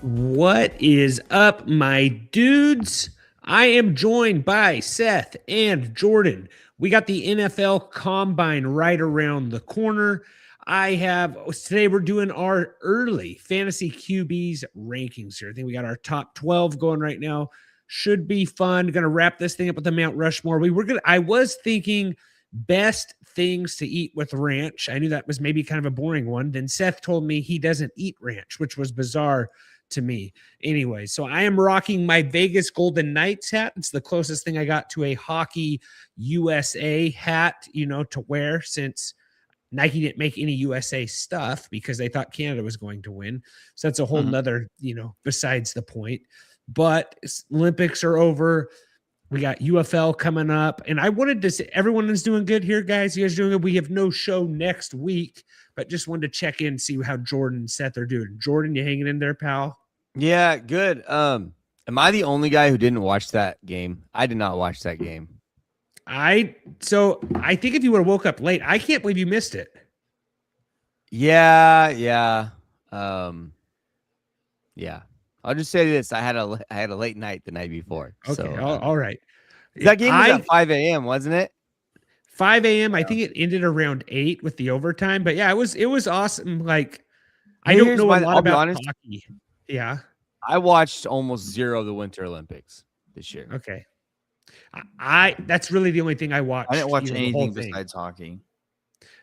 What is up, my dudes? I am joined by Seth and Jordan. We got the NFL Combine right around the corner. Today we're doing our early fantasy QBs rankings here. I think we got our top 12 going right now. Should be fun. Going to wrap this thing up with the Mount Rushmore. I was thinking best things to eat with ranch. I knew that was maybe kind of a boring one. Then Seth told me he doesn't eat ranch, which was bizarre to me. Anyway, so I am rocking my Vegas Golden Knights hat. It's the closest thing I got to a Hockey USA hat, to wear, since Nike didn't make any USA stuff because they thought Canada was going to win. So that's a whole nother, besides the point. But Olympics are over. We got UFL coming up. And I wanted to say, everyone is doing good here, guys. You guys doing good? We have no show next week, but just wanted to check in, see how Jordan and Seth are doing. Jordan, you hanging in there, pal? Yeah, good. Am I the only guy who didn't watch that game? I did not watch that game. So I think if you would have woke up late, I can't believe you missed it. Yeah. I'll just say this: I had a late night the night before. Okay, so, all right. That game was at 5 a.m., wasn't it? 5 a.m. I think it ended around 8 with the overtime. But yeah, it was awesome. Like, I don't know a lot about hockey. Yeah. I watched almost zero of the Winter Olympics this year. Okay. That's really the only thing I watched. I didn't watch anything besides hockey.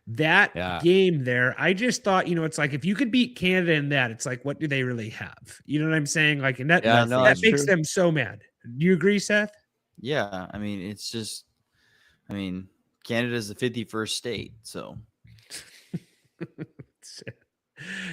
That game there, I just thought, it's like, if you could beat Canada in that, it's like, what do they really have? You know what I'm saying? Like, and that makes them so mad. Do you agree, Seth? Yeah. I mean, Canada's the 51st state, so.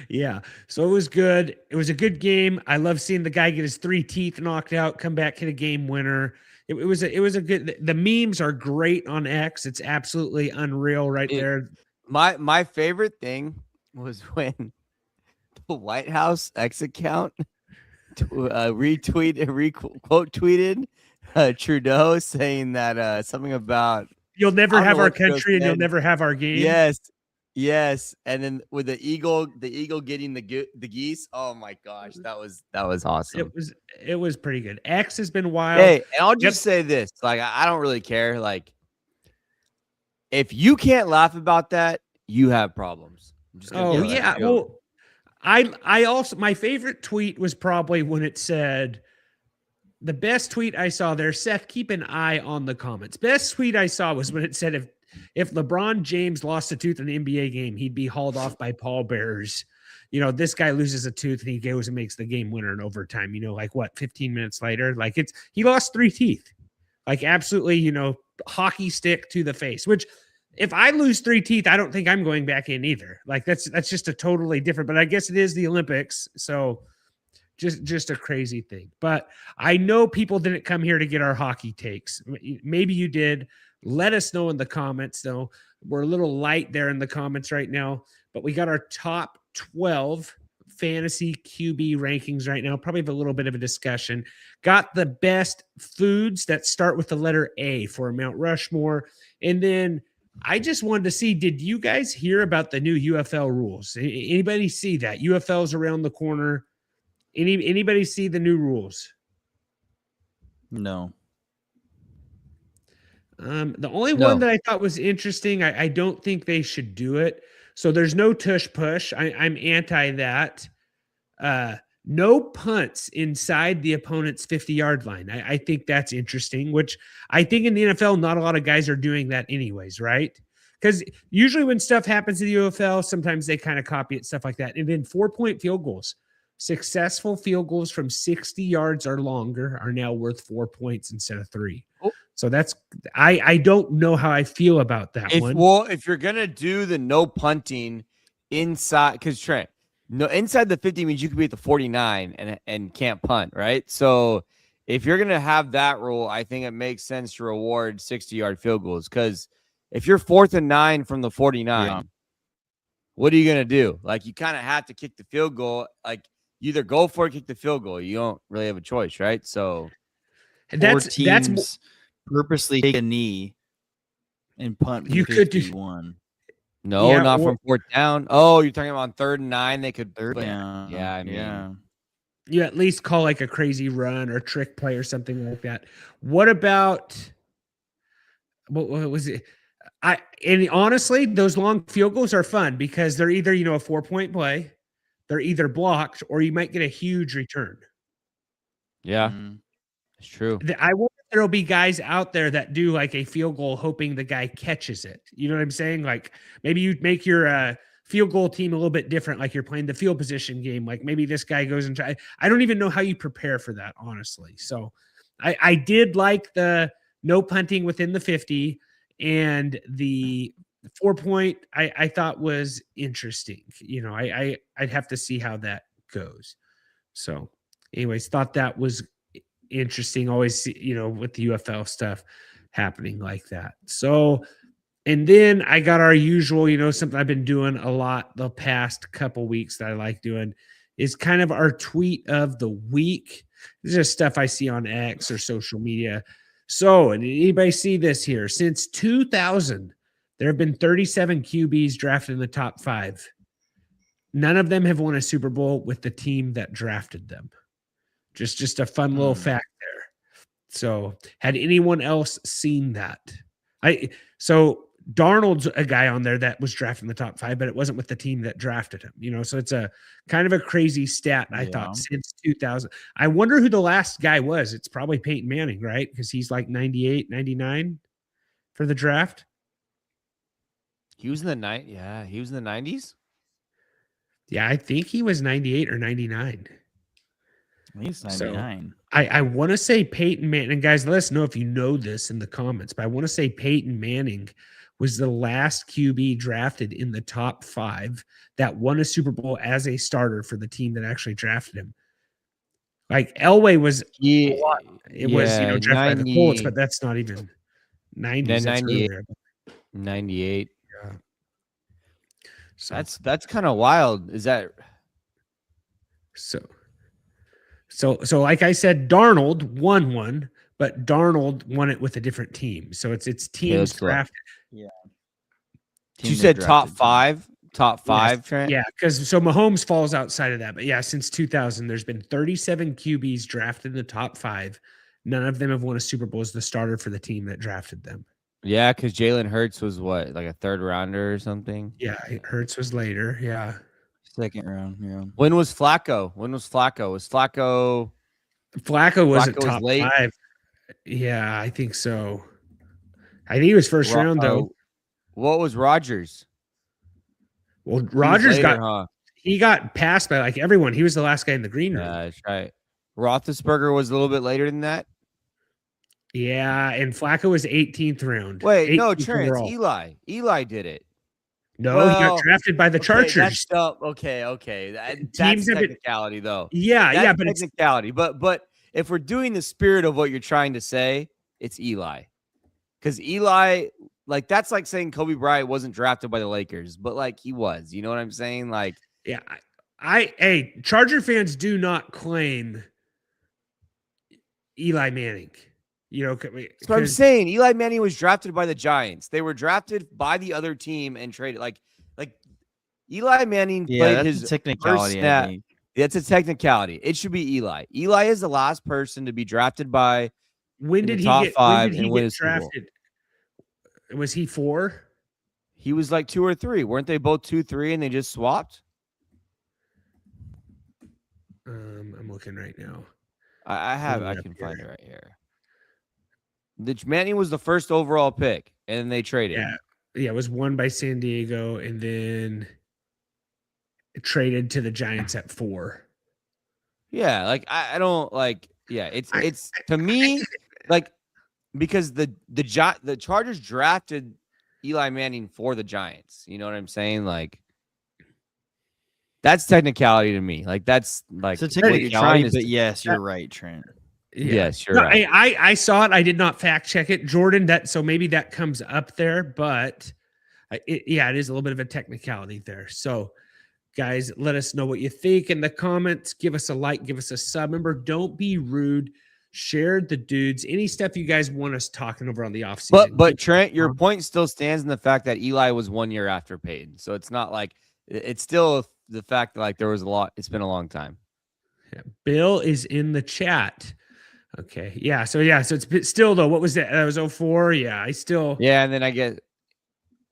Yeah. So it was good. It was a good game. I love seeing the guy get his 3 teeth knocked out, come back, hit a game winner. It was a good. The memes are great on X. It's absolutely unreal there. My favorite thing was when the White House X account quote tweeted Trudeau saying that something about you'll never have our country and you'll never have our game. Yes, and then with the eagle getting the geese. Oh my gosh, that was awesome. It was pretty good. X has been wild. Hey, and I'll just say this: like, I don't really care. Like, if you can't laugh about that, you have problems. Yeah. Well, I also, my favorite tweet was probably when it said, the best tweet I saw there. Seth, keep an eye on the comments. Best tweet I saw was when it said, if LeBron James lost a tooth in an NBA game, he'd be hauled off by pallbearers. This guy loses a tooth and he goes and makes the game winner in overtime. 15 minutes later, like he lost 3 teeth. Like, absolutely, hockey stick to the face, which if I lose 3 teeth, I don't think I'm going back in either. Like, that's just a totally different, but I guess it is the Olympics. So just a crazy thing. But I know people didn't come here to get our hockey takes. Maybe you did. Let us know in the comments, though. We're a little light there in the comments right now, but we got our top 12 fantasy QB rankings right now. Probably have a little bit of a discussion. Got the best foods that start with the letter A for Mount Rushmore. And then I just wanted to see, did you guys hear about the new UFL rules? Anybody see that? UFL's around the corner. Anybody see the new rules? No. The only one that I thought was interesting, I don't think they should do it. So there's no tush push. I'm anti that. No punts inside the opponent's 50-yard line. I think that's interesting, which I think in the NFL, not a lot of guys are doing that anyways, right? Because usually when stuff happens in the UFL, sometimes they kind of copy it, stuff like that. And then 4-point field goals. Successful field goals from 60 yards or longer are now worth 4 points instead of 3. Oh. So that's I don't know how I feel about that one. Well, if you're gonna do the no punting inside, because Trent, inside the 50 means you could be at the 49 and can't punt, right? So if you're gonna have that rule, I think it makes sense to reward 60-yard field goals. Because if you're 4th and 9 from the 49, what are you gonna do? Like, you kind of have to kick the field goal. Like, you either go for it, kick the field goal. You don't really have a choice, right? So that's purposely take a knee and punt. You could do one. No, not from 4th down. Oh, you're talking about on 3rd and 9. They could 3rd down. Yeah, I mean, you at least call like a crazy run or trick play or something like that. What about what was it? And honestly, those long field goals are fun because they're either, a 4-point play, they're either blocked, or you might get a huge return. Yeah, it's true. I wonder if there'll be guys out there that do like a field goal hoping the guy catches it. You know what I'm saying? Like maybe you make your field goal team a little bit different, like you're playing the field position game. Like maybe this guy goes and try. I don't even know how you prepare for that, honestly. So I did like the no punting within the 50, and the 4-point I thought was interesting. I'd have to see how that goes. So anyways, thought that was interesting. Always, with the UFL stuff happening like that. So, and then I got our usual, something I've been doing a lot the past couple weeks that I like doing is kind of our tweet of the week. This is just stuff I see on X or social media. So, and anybody see this here? Since 2000, there have been 37 QBs drafted in the top 5. None of them have won a Super Bowl with the team that drafted them. Just a fun little fact there. So, had anyone else seen that? So Darnold's a guy on there that was drafted in the top 5, but it wasn't with the team that drafted him. So it's a kind of a crazy stat. I thought since 2000. I wonder who the last guy was. It's probably Peyton Manning, right? Because he's like 98, 99 for the draft. He was in the night. Yeah, he was in the 90s. Yeah, I think he was 98 or 99. He's 99. So I want to say Peyton Manning. And guys, let us know if you know this in the comments. But I want to say Peyton Manning was the last QB drafted in the top 5 that won a Super Bowl as a starter for the team that actually drafted him. Like Elway was, drafted by the Colts, but that's not even 90s. 98. Yeah. So that's kind of wild. Is that so like I said, Darnold won one, but Darnold won it with a different team. So it's teams drafted. Yeah. You said top 5? Top 5, Trent? Yeah, because so Mahomes falls outside of that. But yeah, since 2000, there's been 37 QBs drafted in the top 5. None of them have won a Super Bowl as the starter for the team that drafted them. Yeah, because Jalen Hurts was what, like a 3rd rounder or something? Yeah, Hurts was later. Yeah. 2nd round. Yeah. When was Flacco? Was Flacco? Flacco wasn't top late? 5. Yeah, I think so. I think he was first round though. What was Rodgers? Well, Rodgers got passed by like everyone. He was the last guy in the green room. Yeah, that's right. Roethlisberger was a little bit later than that. Yeah, and Flacco was 18th round. Wait, no, Trent, Eli. Eli did it. No, he got drafted by the Chargers. Okay. That's technicality, though. Yeah, but technicality. But if we're doing the spirit of what you're trying to say, it's Eli. Because Eli, like, that's like saying Kobe Bryant wasn't drafted by the Lakers, but like he was. You know what I'm saying? Like, yeah, Charger fans do not claim Eli Manning. That's what I'm saying. Eli Manning was drafted by the Giants. They were drafted by the other team and traded. Like Eli Manning played his technicality. First snap. That's a technicality. It should be Eli. Eli is the last person to be drafted by. When did he get drafted? Was he 4? He was like 2 or 3. Weren't they both 2, 3, and they just swapped? I'm looking right now. I can find it right here. Manning was the first overall pick, and then they traded. Yeah, it was won by San Diego, and then traded to the Giants at 4. Yeah, like I don't like. Yeah, it's to me like because the Chargers drafted Eli Manning for the Giants. You know what I'm saying? Like that's technicality to me. Like that's like it's a technicality, but yes, you're right, Trent. Yeah. Yes, you're right. I saw it. I did not fact check it, Jordan. So maybe that comes up there, but it is a little bit of a technicality there. So, guys, let us know what you think in the comments. Give us a like, give us a sub. Remember, don't be rude. Share the dudes. Any stuff you guys want us talking over on the offseason. But Trent, your point still stands in the fact that Eli was 1 year after Peyton. So it's not like it's still the fact that like there was a lot. It's been a long time. Yeah, Bill is in the chat. Okay. Yeah. So it's still though. What was that? That was 04. Yeah. Yeah, and then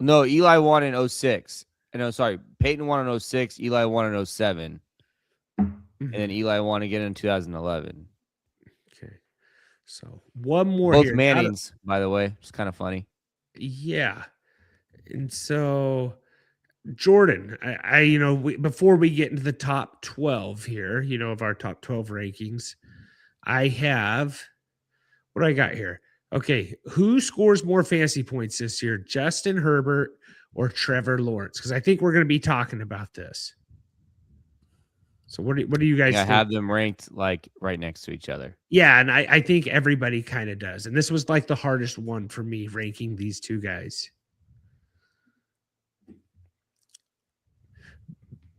Eli won in 06. No, sorry. Peyton won in 06. Eli won in 07. And then Eli won again in 2011. Okay. So one more Both here. Mannings, by the way. It's kind of funny. Yeah. And so Jordan, before we get into the top 12 here, of our top 12 rankings, I have, what do I got here? Okay. Who scores more fantasy points this year? Justin Herbert or Trevor Lawrence? Because I think we're going to be talking about this. So what do you guys think? Have them ranked like right next to each other. Yeah, and I think everybody kind of does. And this was like the hardest one for me, ranking these two guys.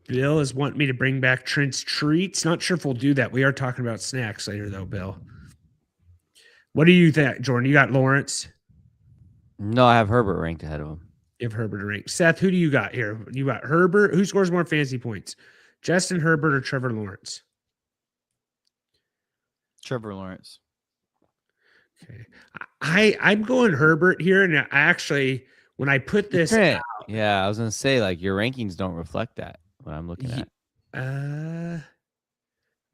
Bill is wanting me to bring back Trent's treats. Not sure if we'll do that. We are talking about snacks later, though, Bill. What do you think, Jordan? You got Lawrence? No, I have Herbert ranked ahead of him. You have Herbert ranked. Seth, who do you got here? You got Herbert. Who scores more fantasy points? Justin Herbert or Trevor Lawrence? Trevor Lawrence. Okay. I'm going Herbert here. And I actually, when I put this out, yeah, I was going to say, like, your rankings don't reflect that, what I'm looking at.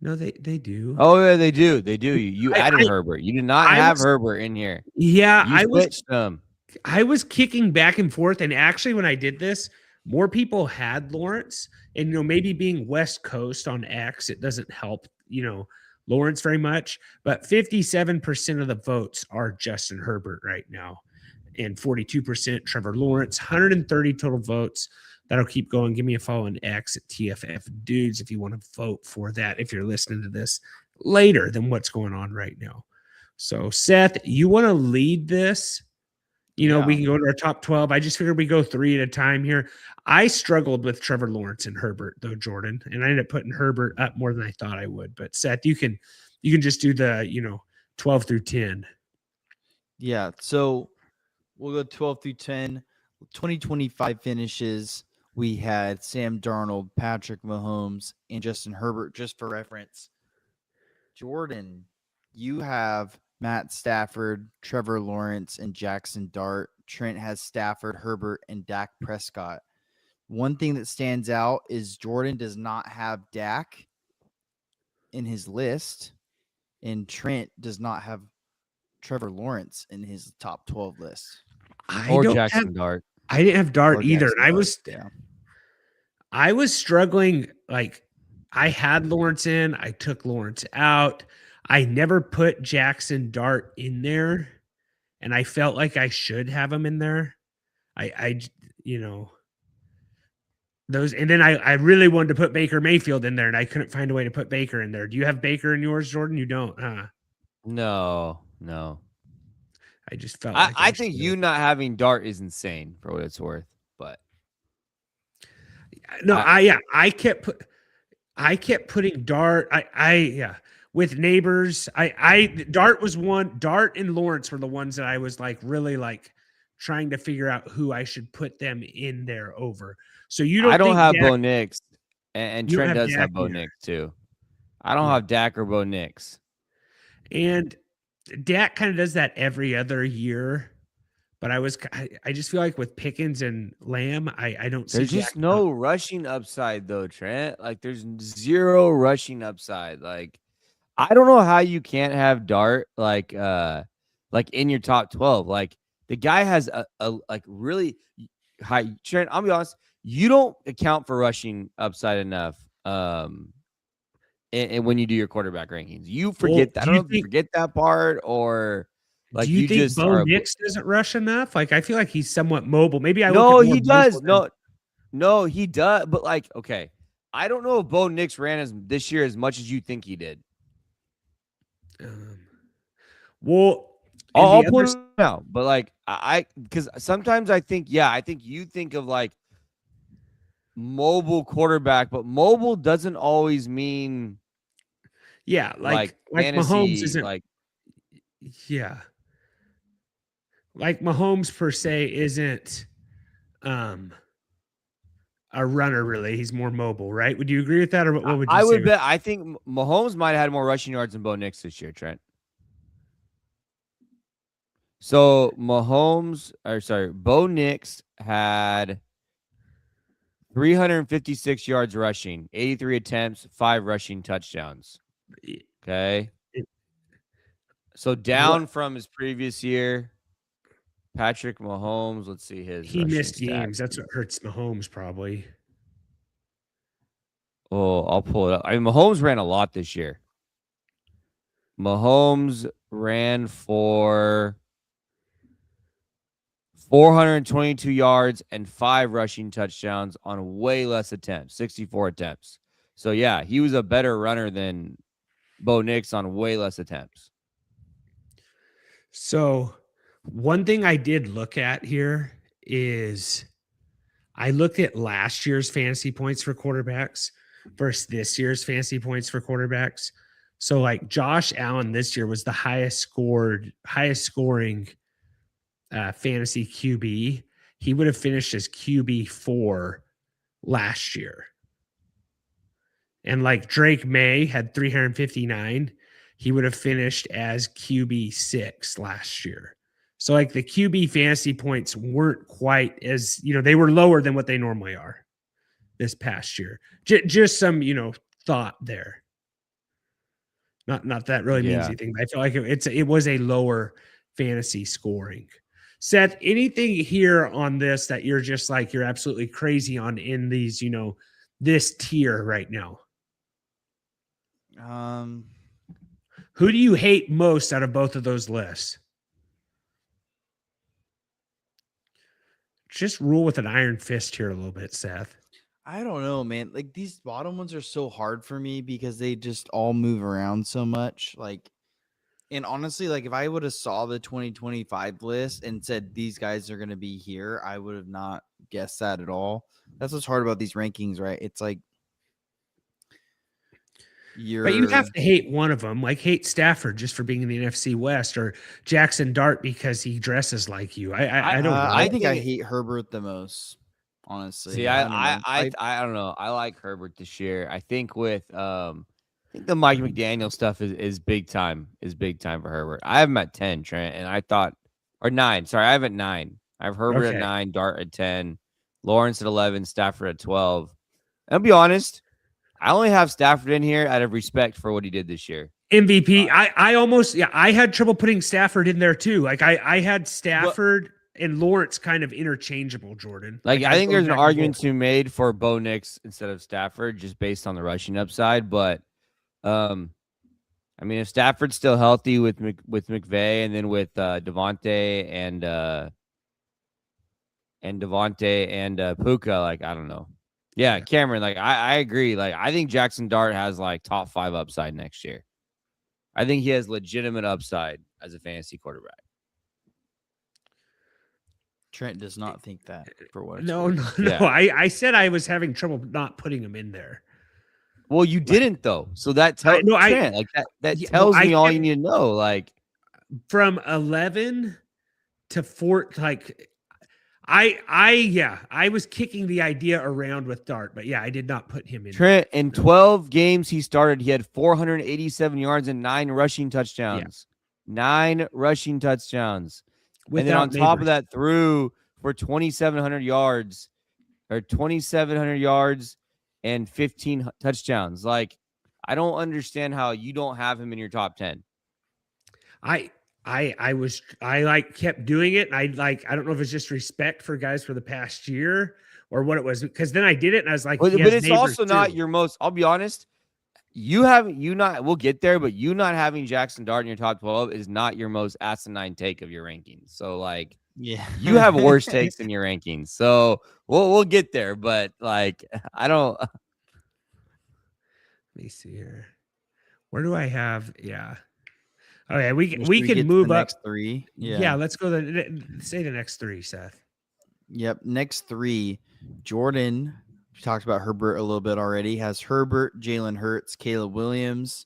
No, they do. Oh, yeah, they do. They do. You added Herbert. You did not have Herbert in here. Yeah, I was kicking back and forth. And actually, when I did this, more people had Lawrence. And, maybe being West Coast on X, it doesn't help, Lawrence very much. But 57% of the votes are Justin Herbert right now. And 42% Trevor Lawrence. 130 total votes. That'll keep going. Give me a follow on X at TFF Dudes if you want to vote for that, if you're listening to this later than what's going on right now. So, Seth, you want to lead this? We can go to our top 12. I just figured we go 3 at a time here. I struggled with Trevor Lawrence and Herbert, though, Jordan, and I ended up putting Herbert up more than I thought I would. But Seth, you can just do the 12 through 10. Yeah, so we'll go 12 through 10. 2025 finishes. We had Sam Darnold, Patrick Mahomes, and Justin Herbert. Just for reference, Jordan, you have Matt Stafford, Trevor Lawrence, and Jaxson Dart. Trent has Stafford, Herbert, and Dak Prescott. One thing that stands out is Jordan does not have Dak in his list, and Trent does not have Trevor Lawrence in his top 12 list. Or Jaxson Dart. I didn't have Dart either. And I was struggling. Like, I had Lawrence in. I took Lawrence out. I never put Jaxson Dart in there, and I felt like I should have him in there. Those, and then I really wanted to put Baker Mayfield in there, and I couldn't find a way to put Baker in there. Do you have Baker in yours, Jordan? You don't, huh? No. I just felt I think you not having Dart is insane for what it's worth, but no, I kept putting Dart. With neighbors. Dart was one. Dart and Lawrence were the ones that I was really trying to figure out who I should put them in there over. So I don't have Bo Nix, and Trent does have Bo Nix too. I don't have Dak or Bo Nix, and Dak kind of does that every other year. But I just feel like with Pickens and Lamb, I don't see. There's just no rushing upside though, Trent. Like, there's zero rushing upside. Like, I don't know how you can't have Dart like in your top 12. Like, the guy has a really high. Trent, I'll be honest, you don't account for rushing upside enough. And when you do your quarterback rankings, you forget that. I don't know if you forget that part, or like, do you think Bo Nix doesn't rush enough? Like, I feel like he's somewhat mobile. Maybe he does. No, he does. But okay, I don't know if Bo Nix ran this year as much as you think he did. I'll put it out, but because sometimes I think you think of mobile quarterback, but mobile doesn't always mean like Mahomes isn't like Mahomes per se isn't a runner, really. He's more mobile, right? Would you agree with that, or what would you I say? would bet. I think Mahomes might have had more rushing yards than Bo Nix this year, Trent. So Bo Nix had 356 yards rushing, 83 attempts, 5 rushing touchdowns. Okay. So down from his previous year. Patrick Mahomes, let's see his. He missed stats. games. That's what hurts Mahomes probably. Oh, I'll pull it up. I mean, Mahomes ran a lot this year. Mahomes ran for 422 yards and 5 rushing touchdowns on way less attempts, 64 attempts. So, yeah, he was a better runner than Bo Nix on way less attempts. So, one thing I did look at here is I looked at last year's fantasy points for quarterbacks versus this year's fantasy points for quarterbacks. So, like Josh Allen this year was the highest scoring fantasy QB. He would have finished as QB4 last year. And like Drake Maye had 359. He would have finished as QB6 last year. So like the QB fantasy points weren't quite as, they were lower than what they normally are this past year. Just some, thought there. Not that really means anything, but I feel like it was a lower fantasy scoring. Seth, anything here on this that you're just like, you're absolutely crazy on in these, this tier right now? Who do you hate most out of both of those lists? Just rule with an iron fist here a little bit, Seth. I don't know, man. Like these bottom ones are so hard for me because they just all move around so much. And honestly, like if I would have saw the 2025 list and said these guys are going to be here, I would have not guessed that at all. That's what's hard about these rankings, right? It's like but you have to hate one of them, like hate Stafford just for being in the NFC West, or Jaxson Dart because he dresses like you. I don't know. I think I hate Herbert the most, honestly. See, I don't know. I like Herbert this year. I think with I think the Mike McDaniel stuff is big time. Is big time for Herbert. I have him at 10, Trent, and I thought or 9. Sorry, I have at 9. I have Herbert at 9, Dart at 10, Lawrence at 11, Stafford at 12. And I'll be honest, I only have Stafford in here out of respect for what he did this year. MVP. I had trouble putting Stafford in there too. Like I had Stafford and Lawrence kind of interchangeable, Jordan. Like I think there's an argument to be made for Bo Nix instead of Stafford just based on the rushing upside. But I mean, if Stafford's still healthy with McVay and then with Devontae and Puka, like I don't know. Yeah, Cameron, like I agree. Like I think Jaxson Dart has like top 5 upside next year. I think he has legitimate upside as a fantasy quarterback. Trent does not think that for what. No. I said I was having trouble not putting him in there. Well, you didn't though, so that tells that tells me all you need to know. Like from 11 to 4, like. I was kicking the idea around with Dart, but I did not put him in. Trent, in 12 games he started, he had 487 yards and 9 rushing touchdowns. 9 rushing touchdowns. And then on top of that, threw for 2,700 yards and 15 touchdowns. Like, I don't understand how you don't have him in your top 10. I kept doing it. And I don't know if it's just respect for guys for the past year or what it was, because then I did it and I was like, but it's also not your most, I'll be honest. We'll get there, but you not having Jaxson Dart in your top 12 is not your most asinine take of your rankings. So like, you have worse takes in your rankings. So we'll get there, but like, I don't. Let me see here. Where do I have? Yeah. Okay, we can move up. Next 3. Yeah, let's go. Say the next 3, Seth. Yep, next 3. Jordan, we talked about Herbert a little bit already. Has Herbert, Jalen Hurts, Caleb Williams.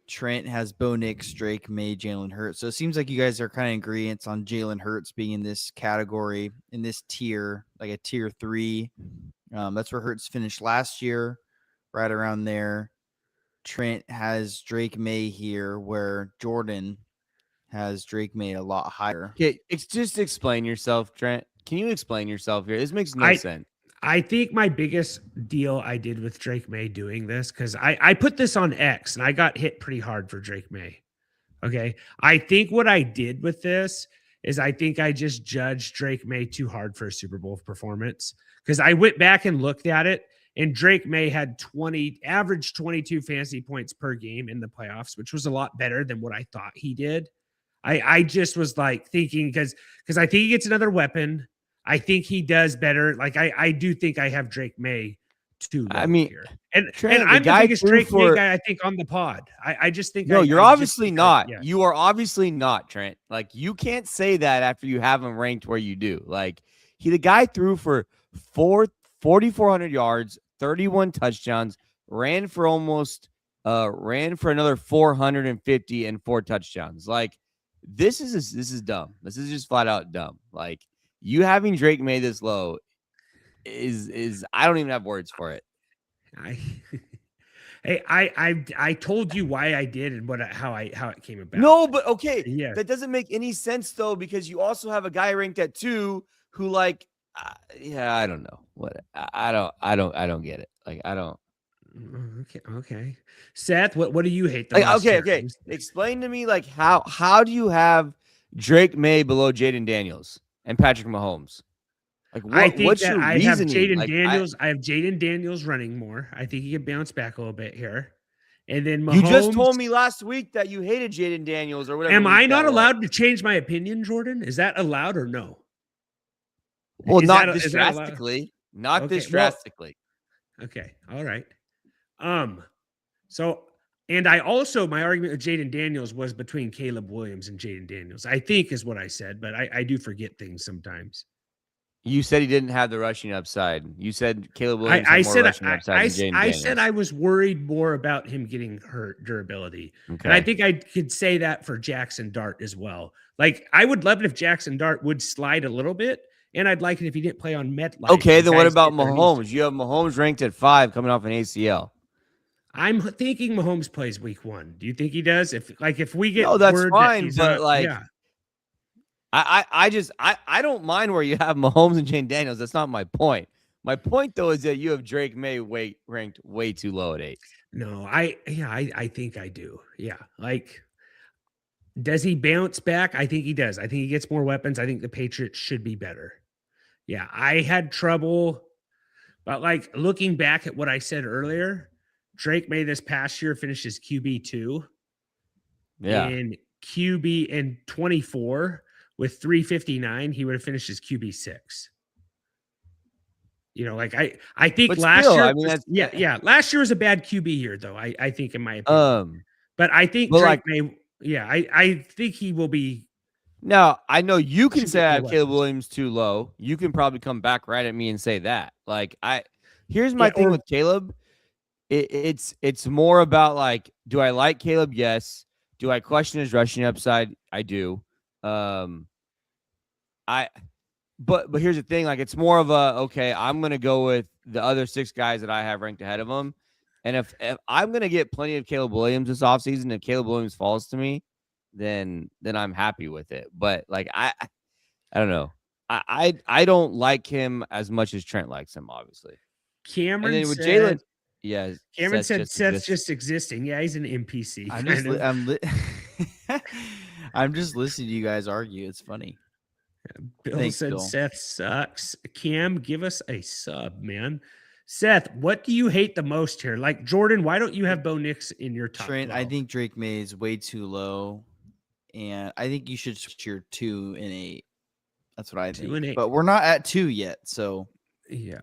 Trent has Bo Nix, Drake Maye, Jalen Hurts. So it seems like you guys are kind of in agreement on Jalen Hurts being in this category, in this tier, like a tier 3. That's where Hurts finished last year, right around there. Trent has Drake May here, where Jordan has Drake May a lot higher. Okay, just explain yourself, Trent. Can you explain yourself here? This makes no sense. I think my biggest deal I did with Drake May doing this, because I put this on X and I got hit pretty hard for Drake May. Okay. I think what I did with this is I think I just judged Drake May too hard for a Super Bowl performance, because I went back and looked at it, and Drake May had average 22 fantasy points per game in the playoffs, which was a lot better than what I thought he did. I just was like thinking, because I think he gets another weapon. I think he does better. Like I do think I have Drake May too low here. And I'm the biggest Drake May guy I think on the pod. I just think you're obviously not. Yeah. You are obviously not, Trent. Like, you can't say that after you have him ranked where you do. Like, the guy threw for 4,400 yards, 31 touchdowns, ran for another 450 and 4 touchdowns. Like, this is dumb. This is just flat out dumb. Like, you having Drake May this low is I don't even have words for it. I told you why I did and how it came about. No, but okay, yeah, that doesn't make any sense though, because you also have a guy ranked at 2 who, like, I don't know what I don't get it. Like, I don't. Okay. Seth, what do you hate the most? Okay. Explain to me, like, how do you have Drake May below Jaden Daniels and Patrick Mahomes? Like, what's your reasoning? I have Jaden Daniels running more. I think he can bounce back a little bit here. And then Mahomes, you just told me last week that you hated Jaden Daniels or whatever. Am I not allowed to change my opinion, Jordan? Is that allowed or no? Well, not this drastically. Not this drastically. Okay. All right. So, and I also, my argument with Jaden Daniels was between Caleb Williams and Jaden Daniels, I think is what I said, but I do forget things sometimes. You said he didn't have the rushing upside. You said Caleb Williams had more rushing upside than Jaden Daniels. I said I was worried more about him getting hurt durability. Okay. And I think I could say that for Jaxson Dart as well. Like, I would love it if Jaxson Dart would slide a little bit, and I'd like it if he didn't play on MetLife. Okay, then what about Mahomes? You have Mahomes ranked at 5 coming off an ACL. I'm thinking Mahomes plays week 1. Do you think he does? If we get that's fine, but like, yeah. I don't mind where you have Mahomes and Jaden Daniels. That's not my point. My point though is that you have Drake May ranked way too low at 8. No, I think I do. Yeah, like, does he bounce back? I think he does. I think he gets more weapons. I think the Patriots should be better. Yeah, I had trouble, but like, looking back at what I said earlier, Drake May this past year finishes QB2. Yeah. In QB in 24 with 359, he would have finished as QB6. You know, like, I think but last still, year, I mean, last year was a bad QB year, though. I think, in my opinion. But I think Drake May, I think he will be. Now, I know you can say I have Caleb Williams too low. You can probably come back right at me and say that. Like, here's my thing with Caleb. It's more about, like, do I like Caleb? Yes. Do I question his rushing upside? I do. But here's the thing, like, it's more of okay, I'm gonna go with the other 6 guys that I have ranked ahead of him. And if I'm gonna get plenty of Caleb Williams this offseason, if Caleb Williams falls to me, then I'm happy with it. But like, I don't know. I don't like him as much as Trent likes him, obviously. Cameron and then with Jalen. Yeah, Cameron said Seth's just existing. Yeah, he's an NPC. I'm just listening to you guys argue. It's funny. Bill said Seth sucks. Cam, give us a sub, man. Seth, what do you hate the most here? Like, Jordan, why don't you have Bo Nix in your top Trent, 12? I think Drake May is way too low, and I think you should switch your 2 and 8. That's what I think. 2 and 8. But we're not at 2 yet, so yeah.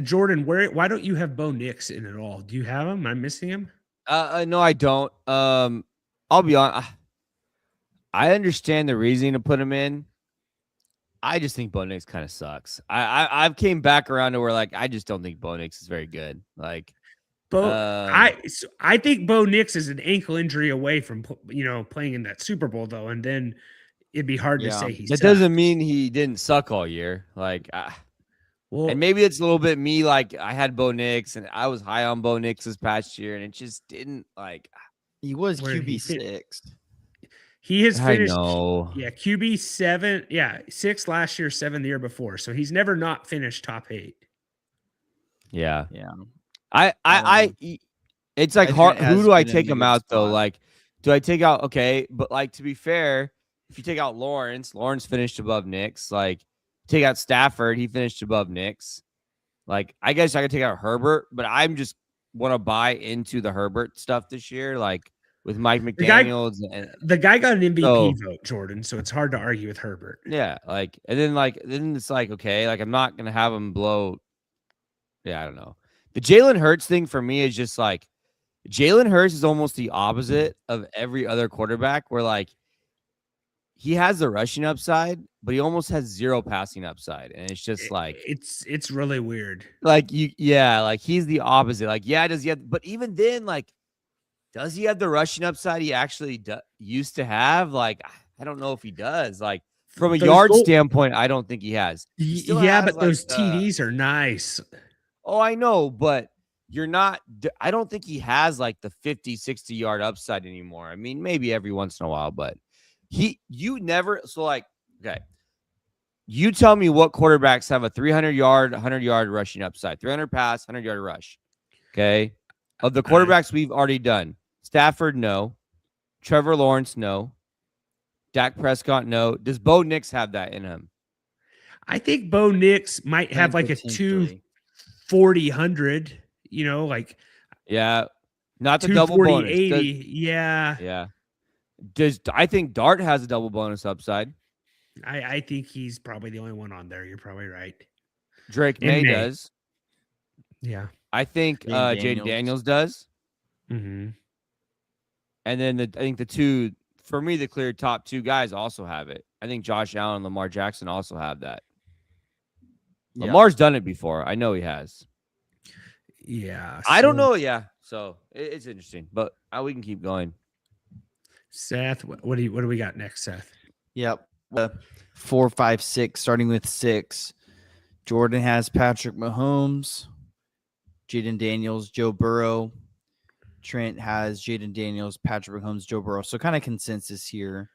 Jordan, why don't you have Bo Nix in at all? Do you have him? Am I missing him? No, I don't. I'll be honest. I understand the reasoning to put him in. I just think Bo Nix kind of sucks. I've came back around to where, like, I just don't think Bo Nix is very good. Like, I think Bo Nix is an ankle injury away from playing in that Super Bowl though, and then it'd be hard to say he. That doesn't mean he didn't suck all year. Like, Well, And maybe it's a little bit me. Like I had Bo Nix, and I was high on Bo Nix this past year, and it just didn't like. He was Where he QB6. he has I finished, know. yeah, QB7, yeah, 6 last year, 7 the year before. So he's never not finished top 8. Yeah. Yeah. It's like As hard. Trent Who has do I been in a take him good out though? spot. Like, do I take out? Okay, but like to be fair, if you take out Lawrence finished above Nix. Like, take out Stafford, he finished above Nix. Like, I guess I could take out Herbert, but I'm just want to buy into the Herbert stuff this year, like with Mike McDaniels. The guy got an MVP So, vote, Jordan. So it's hard to argue with Herbert. yeah, like, and then it's like, okay, like I'm not gonna have him blow. Yeah, I don't know. The Jalen Hurts thing for me is just like Jalen Hurts is almost the opposite of every other quarterback, where like he has the rushing upside, but he almost has zero passing upside, and it's just like It's really weird. like like he's the opposite. Like, yeah, does he have? But even then, like, does he have the rushing upside he actually used to have? Like, I don't know if he does. Like, from a yard standpoint, I don't think he has. Yeah, but those TDs are nice. Oh, I know, but you're not. I don't think he has like the 50, 60 yard upside anymore. I mean, maybe every once in a while, but you never. So, like, okay, you tell me what quarterbacks have a 300 yard, 100 yard rushing upside, 300 pass, 100 yard rush. Okay. Of the quarterbacks we've already done, Stafford, no. Trevor Lawrence, no. Dak Prescott, no. Does Bo Nix have that in him? I think Bo Nix might have like a 240-100, you know, like, yeah, not the double bonus. 80. Yeah. Yeah. I think Dart has a double bonus upside. I think he's probably the only one on there. You're probably right. Drake Maye does. Yeah. I think Jaden Daniels does. Mm-hmm. And then I think the two, for me, the clear top two guys also have it. I think Josh Allen and Lamar Jackson also have that. Yeah. Lamar's done it before. I know he has. Yeah. I don't know. Yeah. So it's interesting, but we can keep going. Seth, what do we got next, Seth? Yep. 4, 5, 6, starting with 6. Jordan has Patrick Mahomes, Jaden Daniels, Joe Burrow. Trent has Jaden Daniels, Patrick Mahomes, Joe Burrow. So kind of consensus here.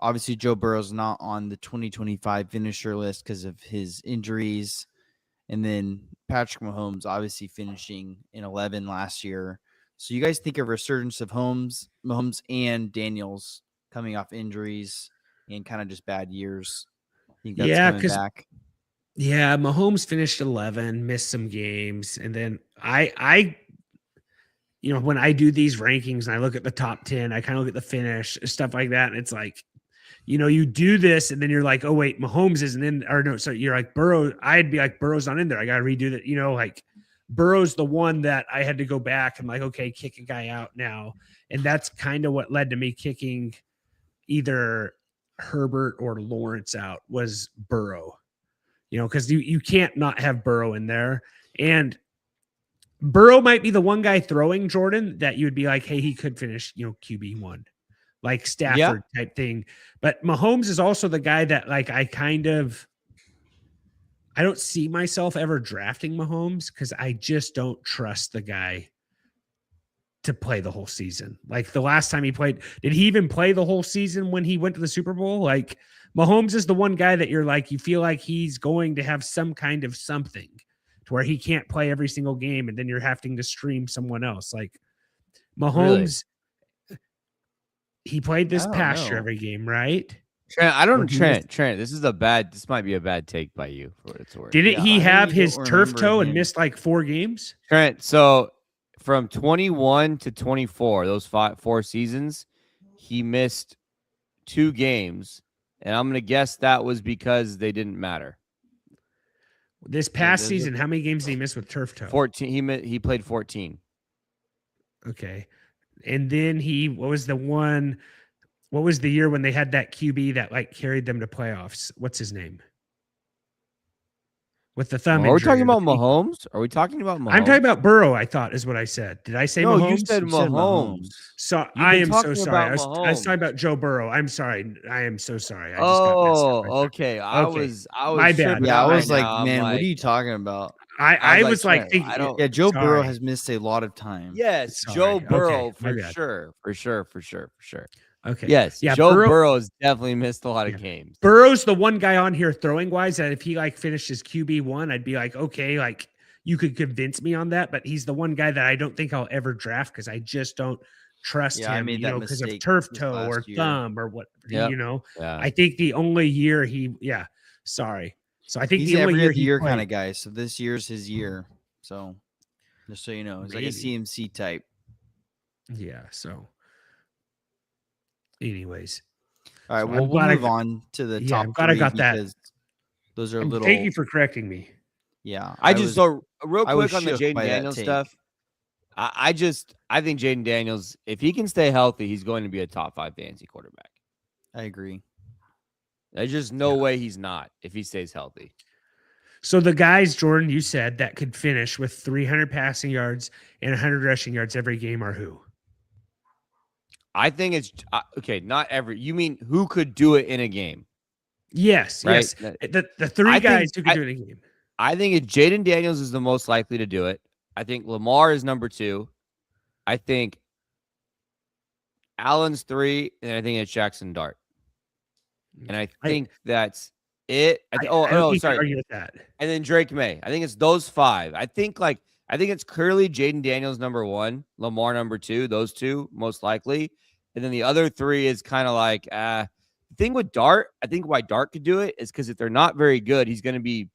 Obviously, Joe Burrow's not on the 2025 finisher list because of his injuries. And then Patrick Mahomes obviously finishing in 11 last year. So you guys think of resurgence of Mahomes and Daniels coming off injuries and kind of just bad years? Think that's coming back? Yeah, Mahomes finished 11, missed some games, and then I when I do these rankings and I look at the top 10, I kind of look at the finish, stuff like that, and it's like, you do this, and then you're like, oh wait, Mahomes isn't in, or no, so you're like Burrow. I'd be like, Burrow's not in there. I got to redo that. Like Burrow's the one that I had to go back and like, okay, kick a guy out now, and that's kind of what led to me kicking either Herbert or Lawrence out was Burrow. Because you can't not have Burrow in there. And Burrow might be the one guy throwing, Jordan, that you would be like, hey, he could finish, QB1, like Stafford type thing. But Mahomes is also the guy that, like, I don't see myself ever drafting Mahomes because I just don't trust the guy to play the whole season. Like the last time he played, did he even play the whole season when he went to the Super Bowl? Like, Mahomes is the one guy that you're like, you feel like he's going to have some kind of something to where he can't play every single game, and then you're having to stream someone else. Like Mahomes, he played this past year every game, right? Trent, this might be a bad take by you for what it's worth. Didn't he have his turf toe and missed like 4 games? Trent, so from 21 to 24, those 4 seasons, he missed 2 games. And I'm going to guess that was because they didn't matter. This past season, how many games did he miss with turf toe? 14. He played 14. Okay. And then what was the year when they had that QB that like carried them to playoffs? What's his name? with the thumb Are we injury. talking about Mahomes? Are we talking about Mahomes? I'm talking about Burrow, I thought is what I said. Did I say No, Mahomes? you said Mahomes. So You've I been am so talking sorry. about I was talking Mahomes. about Joe Burrow. I'm sorry. I am so sorry. I just got messed up. Okay. I was My bad. tripping Yeah, I out was right like, now. I'm man, what like, are you talking about? I was like Trent, thinking, I don't. Yeah, Joe Burrow sorry. has missed a lot of time. Yes, Sorry. Joe Okay, Burrow my for bad. sure. Okay. Yes, Yeah, Joe Burrow's definitely missed a lot Yeah. of games. Burrow's the one guy on here throwing wise that if he like finished his QB1, I'd be like, okay, like you could convince me on that. But he's the one guy that I don't think I'll ever draft because I just don't trust Yeah, I him, made you that know, because of mistake turf this toe or last year. thumb or what, Yep. you know. Yeah. I think the only year sorry. So I think He's the only every year other he year played, kind of guy. So this year's his year. So just so you know, he's like a Maybe. CMC type. Yeah. So, anyways, All right, so well, I'm we'll glad move on to the top I'm glad I three got that. because those are little. Thank you for correcting me. Yeah, I just so real I was quick on the shook Jaden by that Daniels take. stuff. I think Jaden Daniels, if he can stay healthy, he's going to be a top 5 fantasy quarterback. I agree. There's just no way he's not if he stays healthy. So the guys, Jordan, you said that could finish with 300 passing yards and 100 rushing yards every game are who? I think it's okay. Not every. You mean who could do it in a game? Yes, Right? yes. The three guys who could do it in a game. I think it's Jaden Daniels is the most likely to do it. I think Lamar is number 2. I think Allen's 3, and I think it's Jaxson Dart. And I think that's it. Sorry. Argue with that. And then Drake Maye. I think it's those 5. I think it's clearly Jaden Daniels number 1, Lamar number 2, those 2 most likely. And then the other 3 is kind of like the thing with Dart. I think why Dart could do it is because if they're not very good, he's going to be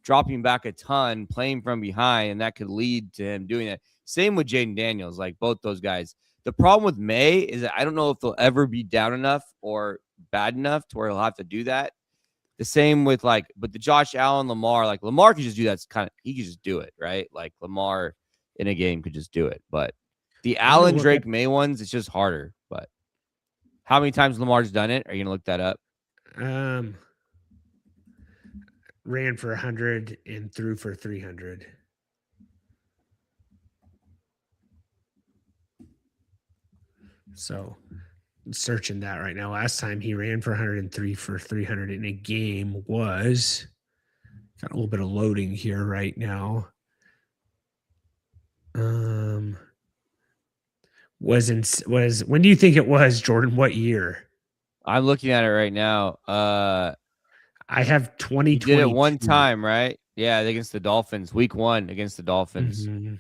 dropping back a ton, playing from behind, and that could lead to him doing that. Same with Jaden Daniels, like both those guys. The problem with Maye is that I don't know if they'll ever be down enough or bad enough to where he'll have to do that. The same with but the Josh Allen, Lamar, like Lamar could just do that. He could just do it, right? Like Lamar in a game could just do it. But the Allen, Drake, Maye ones, it's just harder. But how many times Lamar's done it? Are you gonna look that up? Ran for 100 and threw for 300. So searching that right now. Last time he ran for 103 for 300 in a game was got a little bit of loading here right now. Was when do you think it was, Jordan? What year? I'm looking at it right now. I have 2020. He did it one time, right? Yeah, against the Dolphins. Week 1 against the Dolphins. Mm-hmm.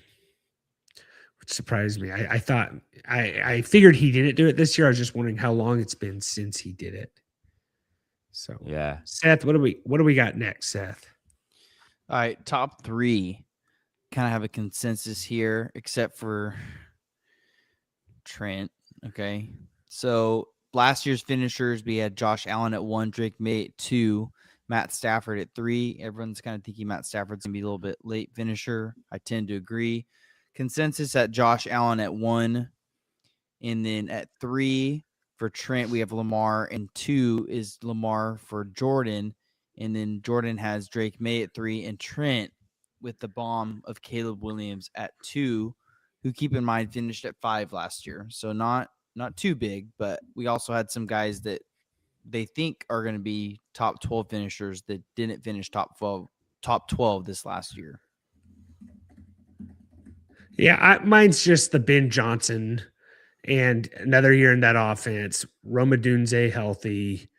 Which surprised me. I thought I figured he didn't do it this year. I was just wondering how long it's been since he did it. So yeah. Seth, what do we got next, Seth? All right, top 3. Kind of have a consensus here, except for Trent. Okay. So last year's finishers, we had Josh Allen at 1, Drake Maye at 2, Matt Stafford at 3. Everyone's kind of thinking Matt Stafford's going to be a little bit late finisher. I tend to agree. Consensus at Josh Allen at 1. And then at 3 for Trent, we have Lamar. And 2 is Lamar for Jordan. And then Jordan has Drake Maye at 3. And Trent with the bomb of Caleb Williams at 2, who, keep in mind, finished at 5 last year. So not too big, but we also had some guys that they think are going to be top 12 finishers that didn't finish top 12 this last year. Yeah, mine's just the Ben Johnson and another year in that offense. Roma Dunze healthy.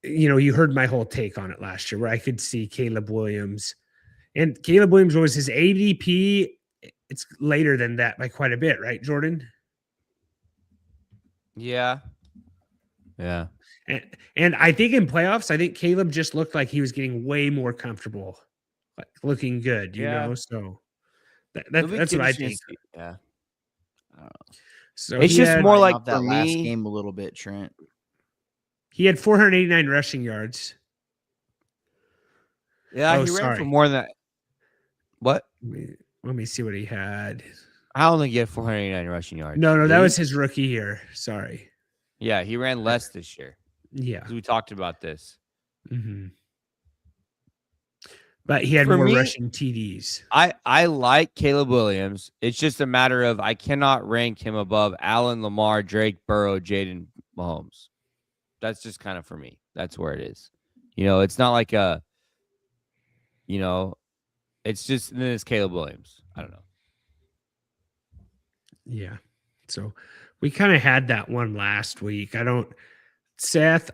You know, you heard my whole take on it last year where I could see Caleb Williams. And Caleb Williams was his ADP. It's later than that by quite a bit, right, Jordan? Yeah. Yeah. And I think in playoffs, I think Caleb just looked like he was getting way more comfortable, like looking good, you know? So that's what I think. Yeah. I don't know. So it's just more like that for last me, game a little bit, Trent. He had 489 rushing yards. Yeah, he ran for more than that. What? Let me see what he had. I only get 489 rushing yards. No, that was his rookie year. Sorry. Yeah, he ran less this year. Yeah. We talked about this. Mm-hmm. but he had For more me, rushing TDs. I like Caleb Williams. It's just a matter of I cannot rank him above Allen, Lamar, Drake, Burrow, Jaden, Mahomes. That's just kind of for me. That's where it is. It's not like it's just then it's Caleb Williams. I don't know. Yeah. So we kind of had that one last week. Seth,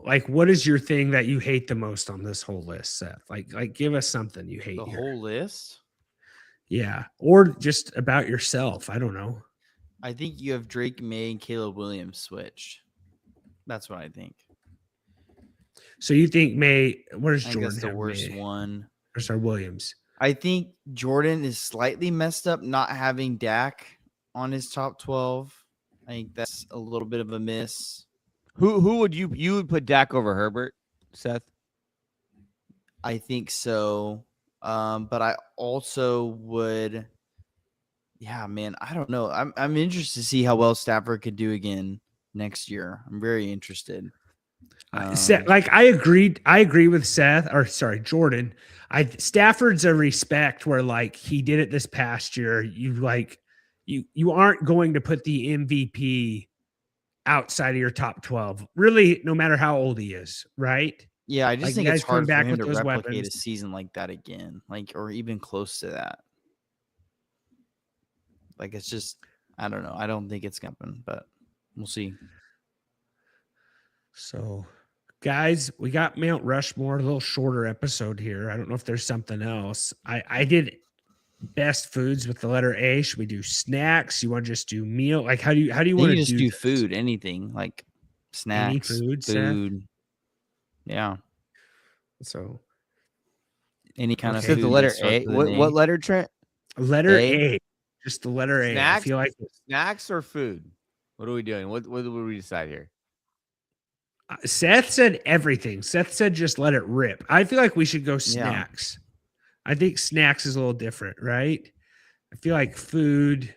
like, what is your thing that you hate the most on this whole list, Seth? Like give us something you hate The here. whole list? Yeah. Or just about yourself. I don't know. I think you have Drake, Maye, and Caleb Williams switched. That's what I think. So you think Maye, where's I think Jordan? that's the have worst Maye? one. Where's our Williams? I think Jordan is slightly messed up not having Dak on his top 12. I think that's a little bit of a miss. Who would you would put Dak over Herbert, Seth? I think so. But I also would. Yeah, man, I don't know. I'm interested to see how well Stafford could do again next year. I'm very interested. I agree with Jordan. Stafford's a respect where like he did it this past year. You aren't going to put the MVP outside of your top 12, really, no matter how old he is, right? Yeah, I just Like, think you it's guys coming hard for back him with to those replicate weapons. a season like that again, or even close to that. Like, it's just, I don't know. I don't think it's going to happen, but we'll see. So, guys, we got Mount Rushmore, a little shorter episode here. I don't know if there's something else. I did best foods with the letter A. Should we do snacks? You want to just do meal? Like, how do you want to just do this? food, anything like snacks, food, food. Yeah. So, any kind of So food. the letter that starts A. with an What A. letter, Trent? letter A? A. Just the letter A. I Snacks? feel like Snacks or food? What are we doing? What do we decide here? Seth said everything. Seth said just let it rip. I feel like we should go snacks. I think snacks is a little different, right? I feel like food.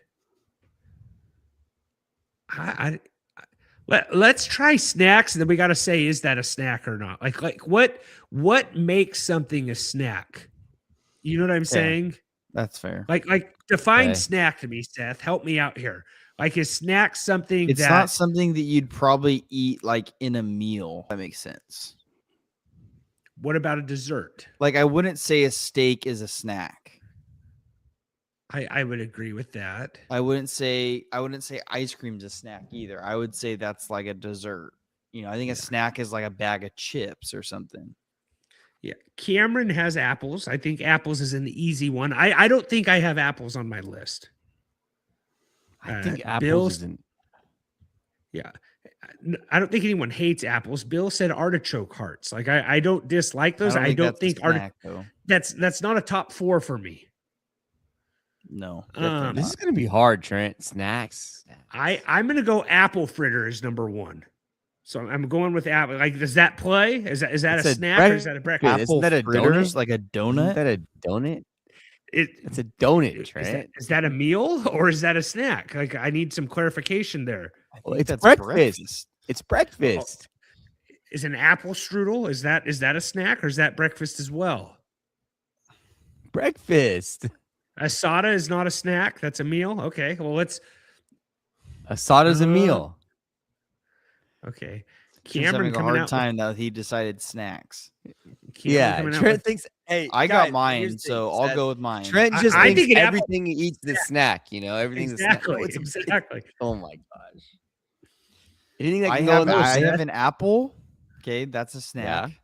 Let's try snacks, and then we got to say, is that a snack or not? Like what makes something a snack? You know what I'm saying? That's fair. Like define Okay. snack to me, Seth. Help me out here. Like, is snack something It's that not something that you'd probably eat like in a meal. That makes sense. what about a dessert? Like, I wouldn't say a steak is a snack. I would agree with that. I wouldn't say ice cream's a snack either. I would say that's like a dessert. I think a snack is like a bag of chips or something. Yeah. Cameron has apples. I think apples is an easy one. I don't think I have apples on my list. I think apples Bill- isn't. Yeah. I don't think anyone hates apples. Bill said artichoke hearts. Like, I don't dislike those. I don't think though. that's not a top 4 for me. No. This is gonna be hard, Trent. Snacks. I'm gonna go apple fritter as number 1. So I'm going with apple. Like, does that play? Is that It's a a snack or is that a breakfast? Isn't that a fritters, donut? like a Isn't donut? that a donut? It's a Is donut, Trent. that a meal or is that a snack? Like, I need some clarification there. Well, it's that's breakfast. It's breakfast. Is an apple strudel? Is that a snack or is that breakfast as well? Breakfast. Asada is not a snack. That's a meal. Okay. Well, Asada's a meal. Okay. He's having a hard time that he decided snacks. Yeah, Trent thinks. Hey, I guys, got mine, here's the so thing, I'll Seth. go with mine. Trent just I thinks think an apple- everything he eats is a snack. Everything's Exactly. a snack. No, Exactly. Oh my gosh. Anything that I can go in have there. an apple. Okay, that's a snack. Yeah.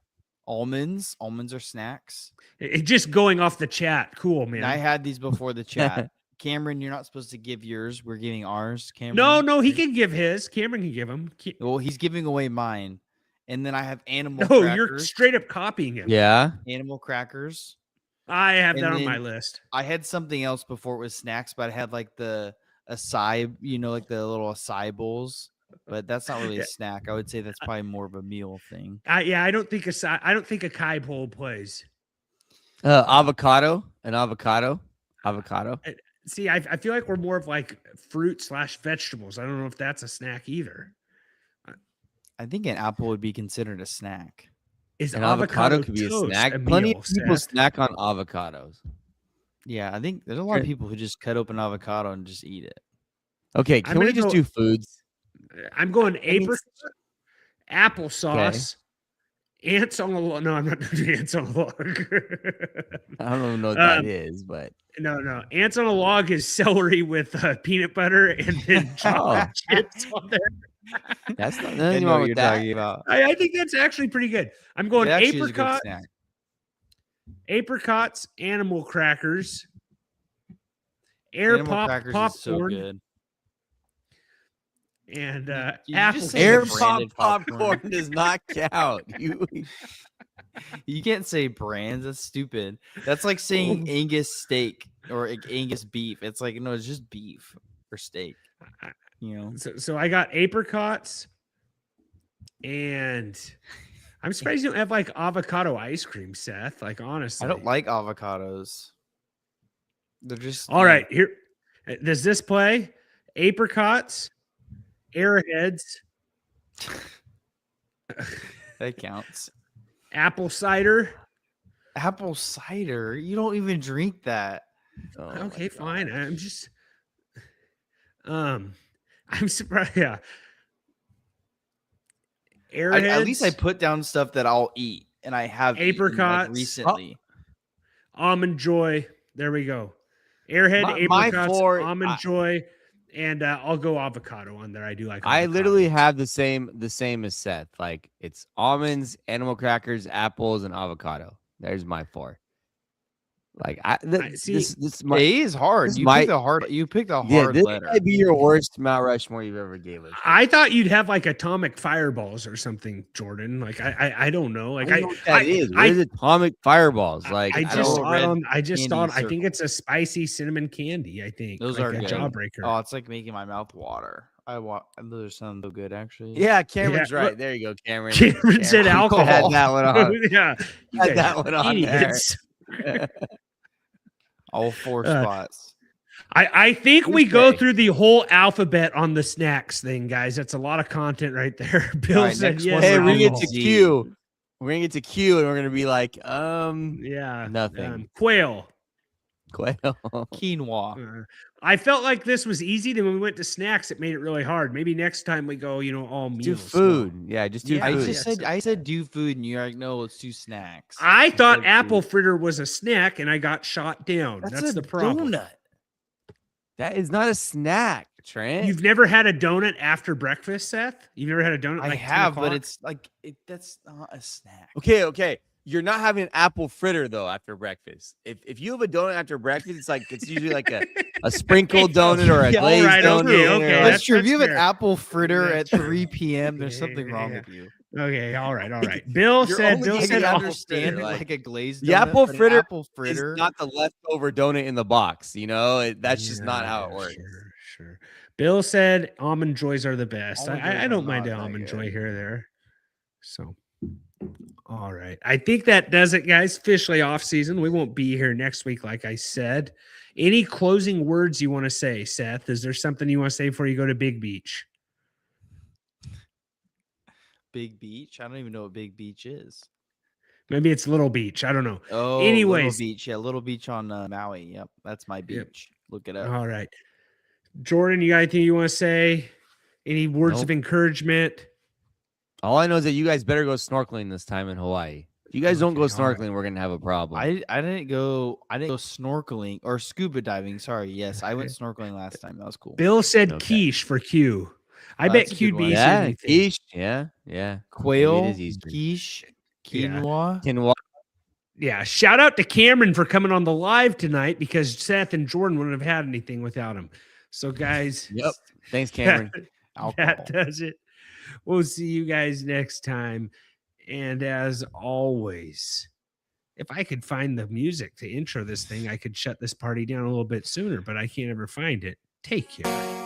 Almonds are snacks. It just going off the chat. Cool, man. And I had these before the chat. Cameron, you're not supposed to give yours. We're giving ours. Cameron. No, he can give his. Cameron can give him. Well, he's giving away mine. And then I have animal No, crackers. you're straight up copying him. Yeah. Animal crackers. I have And that on then my list. I had something else before it was snacks, but I had like the acai, like the little acai bowls. But that's not really a snack. I would say that's probably more of a meal thing. I don't think a kai bowl plays. Avocado. An avocado. See, I feel like we're more of like fruit/vegetables. I don't know if that's a snack either. I think an apple would be considered a snack. Is An avocado could be a toast snack. a Plenty meal, of people Seth? snack on avocados. Yeah, I think there's a lot of people who just cut open avocado and just eat it. Okay, I'm can we gonna just go- do foods? I'm going I mean, apricot, applesauce, ants on a log. No, I'm not doing ants on a log. I don't even know what that is, but No. Ants on a log is celery with peanut butter and then chocolate chips on there. that's not I nothing know wrong what you're with that. talking about. I think that's actually pretty good. I'm going It actually is a good apricot, snack. apricots, animal crackers, air Animal pop crackers popcorn, is so good. and Did you apple. just say Air the pop branded popcorn popcorn? does not count. You can't say brands. That's stupid. That's like saying Angus steak or Angus beef. It's like, no, it's just beef or steak. You know? So I got apricots, and I'm surprised you don't have like avocado ice cream, Seth. Like, honestly, I don't like avocados. They're just All right, here. Does this play? Apricots, Airheads, That counts. apple cider. Apple cider. You don't even drink that. Oh my Okay, God. fine. I'm just, I'm surprised. Yeah. Airheads. At least I put down stuff that I'll eat, and I have eaten, like, Apricots. recently. Almond Joy. There we go. Airhead, My apricots, four- almond joy, and I'll go avocado on there. I do like. I avocado. literally have the same as Seth. Like it's almonds, animal crackers, apples, and avocado. There's my 4. Like see, this is my A is hard. this You might- picked the hard. You picked a yeah. hard This letter. might be your worst Mount Rushmore you've ever gave us. I thought you'd have like atomic fireballs or something, Jordan. Like I don't know. Like I don't know what that is. What is atomic fireballs? Like I I just don't- saw it on. I just candy thought. I think circle. it's a spicy cinnamon candy. I think Those like are a good. jawbreaker. Oh, it's like making my mouth water. Those sound so good, actually. Yeah, Cameron's Yeah, right. look- There you go, Cameron. Cameron said alcohol. Had that one on. Yeah, you Had guys that are one on idiots. All 4 Uh, spots. I think we go Okay. through the whole alphabet on the snacks thing, guys. That's a lot of content right there. Bill right, said next yes. one, Hey, we're we get alcohol. to Q. We're gonna get to Q, and we're gonna be like, Yeah, nothing. Quail. quail. Quinoa. I felt like this was easy. Then when we went to snacks, it made it really hard. Maybe next time we go, all meals. Do food. Yeah, just do Yeah, I food. just said I said do food, and you're like, no, let's do snacks. I thought said apple food. fritter was a snack, and I got shot down. That's a the problem. donut. That is not a snack, Trent. You've never had a donut after breakfast, Seth? You've never had a donut? I like 10 have, but o'clock? it's like that's not a snack. Okay. You're not having an apple fritter though after breakfast. If you have a donut after breakfast, it's usually like a sprinkled donut or a Yeah, glazed alright, donut. okay, or okay, like- That's true. If you have an fair. apple fritter at That's fair. 3 p.m., there's something wrong Yeah. with you. Okay, all right. Bill You're said. only Bill I eating said. can apple understand fritter, it like- like a glazed donut. The apple but an fritter apple It's fritter. not the leftover donut in the box. That's just not how it works. Sure. Bill said almond joys are the best. Almond I joys don't are mind not an that almond good. joy here or there. So, all right. I think that does it, guys. Officially off season. We won't be here next week, like I said. Any closing words you want to say, Seth? Is there something you want to say before you go to Big Beach? Big Beach. I don't even know what Big Beach is. Maybe it's Little Beach. I don't know. Oh, Anyways. Little Beach. Yeah, Little Beach on Maui. Yep, that's my Yep. beach. Look it up. All right. Jordan, you got anything you want to say? Any words Nope. of encouragement? All I know is that you guys better go snorkeling this time in Hawaii. If you guys don't go Okay, all right. snorkeling, we're gonna have a problem. I didn't go snorkeling or scuba diving. Sorry. Yes, I went snorkeling last time. That was cool. Bill said Okay. quiche for Q. I Oh, bet that's a good Q'd be one. easier yeah, than you think. quiche. Yeah. Quail, Maybe it is Easter. quiche, Yeah. quinoa. Quinoa. Yeah, shout out to Cameron for coming on the live tonight because Seth and Jordan wouldn't have had anything without him. So, guys, Yep. Thanks, Cameron. Alcohol. that does it. We'll see you guys next time. And as always, if I could find the music to intro this thing, I could shut this party down a little bit sooner, but I can't ever find it. Take care.